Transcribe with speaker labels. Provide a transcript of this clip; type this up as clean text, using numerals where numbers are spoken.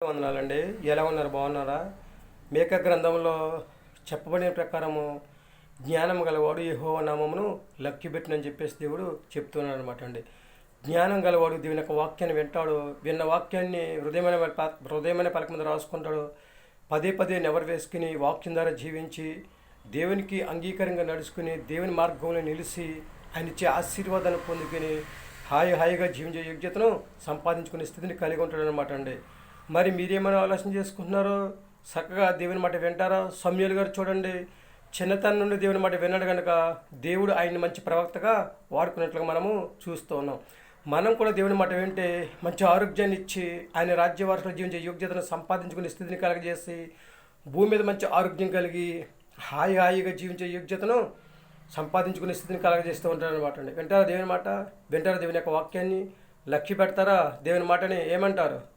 Speaker 1: వందనాలండి. ఎలా ఉన్నారు? బాగున్నారా? మేక గ్రంథంలో చెప్పబడిన ప్రకారము జ్ఞానం గలవాడు యెహోవా నామమును లక్ష్యపెట్టునని చెప్పేసి దేవుడు చెప్తున్నాడు అనమాట అండి. జ్ఞానం గలవాడు దేవుని యొక్క వాక్యాన్ని వింటాడు. విన్న వాక్యాన్ని హృదయమైన పలక మీద రాసుకుంటాడు. పదే పదే నెవరు వేసుకుని వాక్యం ద్వారా జీవించి దేవునికి అంగీకారంగా నడుచుకుని దేవుని మార్గంలో నిలిచి ఆయన ఇచ్చే ఆశీర్వాదాన్ని పొందుకుని హాయిగా జీవించే యోగ్యతను సంపాదించుకునే స్థితిని కలిగి ఉంటాడు అనమాట అండి. మరి మీరేమైనా ఆలోచన చేసుకుంటున్నారో? చక్కగా దేవుని మాట వింటారా? సమూయేలు గారు చూడండి, చిన్నతనం నుండి దేవుని మాట విన్నాడు కనుక దేవుడు ఆయన్ని మంచి ప్రవక్తగా వాడుకున్నట్లుగా మనము చూస్తూ ఉన్నాం. మనం కూడా దేవుని మాట వింటే మంచి ఆరోగ్యాన్ని ఇచ్చి ఆయన రాజ్యవారసులు జీవించే యోగ్యతను సంపాదించుకునే స్థితిని కలగజేసి భూమి మీద మంచి ఆరోగ్యం కలిగి హాయిగా జీవించే యోగ్యతను సంపాదించుకునే స్థితిని కలగజేస్తూ ఉంటారు అనమాట అండి. వింటారా దేవుని మాట? వింటారా దేవుని యొక్క వాక్యాన్ని? లక్ష్య పెడతారా దేవుని మాటని? ఏమంటారు?